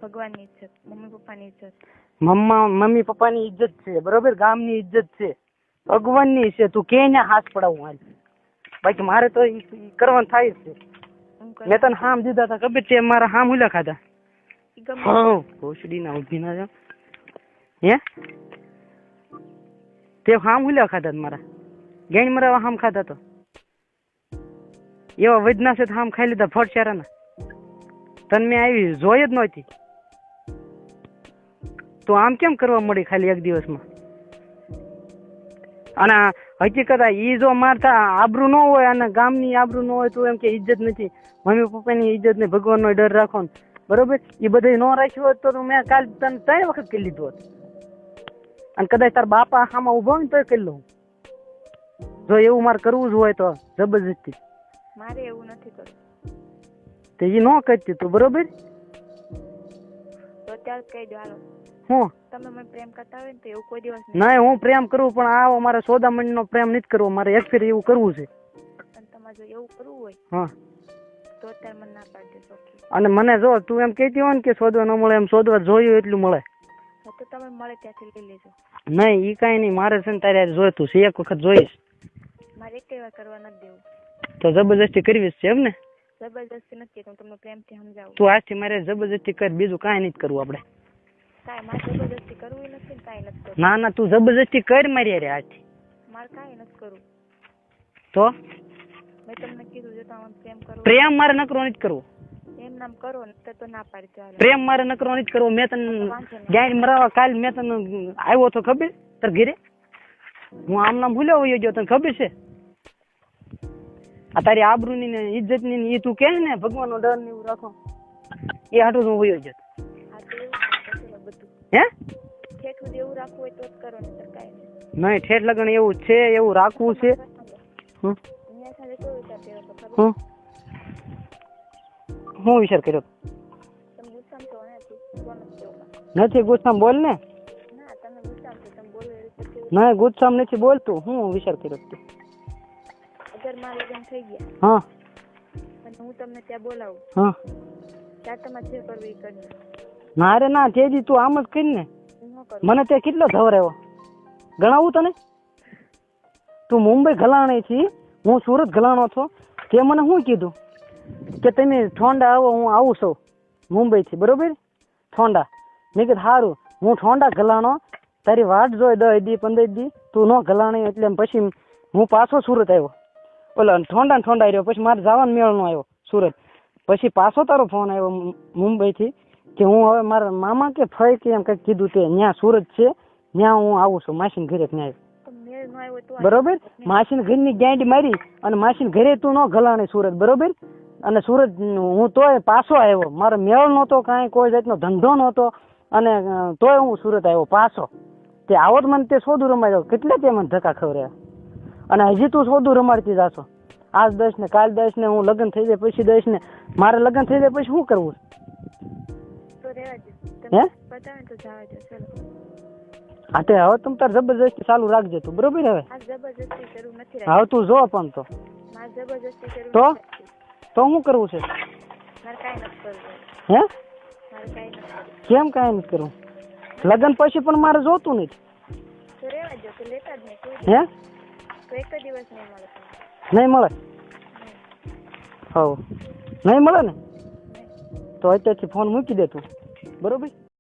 ભગવાનની ઇજ્જત, મમ્મી પપ્પાની ઇજ્જત. મમ્મી પપ્પાની ઇજ્જત છે બરોબર, ગામની ઇજ્જત છે, ભગવાનની છે. તું કે ને હાથ પડાવું હાલ, બાકી મારે તો ઈ કરવાનું થાય જ છે. મેં તને હામ દીધા હતા ખબર છે, મારા હામ હુલા ખાધા. હા ભોસડી ના ઉભી ના જાવ હે, તે હામ હુલા ખાધા મારા ગેણ મરાવા હામ ખાધા તો એવા વજના છે હામ ખાઈ લીધા ફટચારાના. તને મેં આવી જોઈ જ નહોતી. તો આમ કેમ કરવા મળી ખાલી એક દિવસમાં? અને હકીકત ઈ જો મારતા આબરૂ ન હોય અને ગામની આબરૂ ન હોય તો એમ કે ઇજ્જત નથી, મમ્મી પપ્પાની ઇજ્જત ને ભગવાનનો ડર રાખો ને બરોબર. એ બધું ન રાખ્યું હોત તો મેં કાલ તને 3 વખત કરી લીધું હોત, અને કદાચ તાર બાપા હામાં ઉભો ને તો કરી લઉં. જો એવું મારે કરવું જ હોય તો જબરજસ્તી. મારે એવું નથી કરવું. તો એ ન કરતી તું બરોબર. તો અત્યારે કહી દો હાલો. હું તમે મને પ્રેમ કરતા હોય ને તો એવું કોઈ દિવસ નહીં. હું પ્રેમ કરું પણ આવો મારે સોદામણી નો પ્રેમ નથી કરવો, મારે એક ફેર એવું કરવું છે. અને તમારે જો એવું કરવું હોય હા તો અત્યારે મને ના પાડી દેશો. અને મને જો તું એમ કહેતી હોય ને કે શોધવા ન મળે, એમ શોધવા જોયું એટલું મળે. તો તમે મળે ત્યાંથી લઈ લેજો. નહીં ઈ કાંઈ નહીં, મારે છે ને તારે જોઈતું છે, એક વખત જોઈશ. મારે એક વાર કરવા નથી દેવું. તો જબરજસ્તી કરવી છે એમ ને? જબરજસ્તી નથી, હું તમને પ્રેમથી સમજાવું. તું આજથી મારે જબરજસ્તી કર, બીજું કાંઈ નથી કરવું આપણે. કાંઈ મારે જબરજસ્તી કરવું નથી, કાંઈ નથી કરવું. ના તું જબરજસ્તી કર મારી યાર આજથી. મારે કાંઈ નથી કરવું. તો મેં તમને કીધું જો તમે પ્રેમ કરો. પ્રેમ મારે નકરો નથી કરવો. એમ નામ કરો ને તો ના પાડી ચાલે. પ્રેમ મારે નકરો નથી કરવો. મેં તને ગાય મરાવા કાલ મેં તને આવ્યો તો ખબર તાર ઘરે? હું આમ નામ ભૂલ્યો હોયો ગયો, તને ખબર છે? આ તારી આબરૂની ને ઇજ્જતની ને એ તું કહે ને ભગવાનનો ડર ને એવું રાખો, એ હાટું હું હોયો ગયો. હે ઠેઠ સુધી એવું રાખવું હોય તો જ કરો ને કાંઈ નહીં. ઠેઠ લગન એવું છે, એવું રાખવું છે. હું વિચાર કર્યો નથી? ગુસ્સામાં બોલ ને. નહીં ગુસ્સામાં નથી બોલતું. હું વિચાર કર્યો અગર મારા લગ્ન થઈ ગયા હા અને હું તમને ત્યાં બોલાવું હા ત્યાં તમારે જે કરવું એ કરજો. ના રે ના, તેજી તું આમ જ કરી ને. મને ત્યાં કેટલો ધવરાયો ગણાવું તને? તું મુંબઈ ગલાણી છી, હું સુરત ગલાણો છો. તે મને શું કીધું કે તમે ઠોંડા આવો, હું આવું છું મુંબઈથી બરોબર ઠોંડા. મેં કીધું સારું, હું ઠોંડા ગલાણો, તારી વાટ જોઈ 10 દી 15 દી તું ન ગલાણી, એટલે પછી હું પાછો સુરત આવ્યો. ઓલા ઠોંડા રહ્યો, પછી મારે જવાનો મેળ નો આવ્યો સુરત. પછી પાછો તારો ફોન આવ્યો મુંબઈથી કે હું હવે મારા મામા કે ફઈ કે એમ કંઈક કીધું તે ત્યાં સુરત છે, ત્યાં હું આવું છું માસીને ઘરે ત્યાં. બરોબર, માસીને ઘરની ગાંડી મારી અને માસીને ઘરે તું ન ગલાણી સુરત બરોબર. અને સુરત હું તોય પાછો આવ્યો, મારો મેળ નહોતો, કાંઈ કોઈ જાતનો ધંધો નહોતો, અને તોય હું સુરત આવ્યો પાછો. તે આવત મને તે સોદું રમાડ્યો, કેટલે તે મને ધક્કા ખવર્યા. અને હજી તું સોદું રમાડતી જાશો. આજ 10 ને કાલ 10 ને, હું લગ્ન થઈ જાય પછી 10 ને. મારે લગ્ન થઈ જાય પછી શું કરવું? હે હા તે હવે તમે તાર જબરજસ્તી ચાલુ રાખજે તું બરોબર. હવે હવે તું જો પણ તો શું કરવું છે? હે કેમ કાંઈ નથી કરવું? લગ્ન પછી પણ મારે જોતું નથી. હે નહીં મળે? હવ નહીં મળે ને તો અત્યારથી ફોન મૂકી દે તું બરોબર.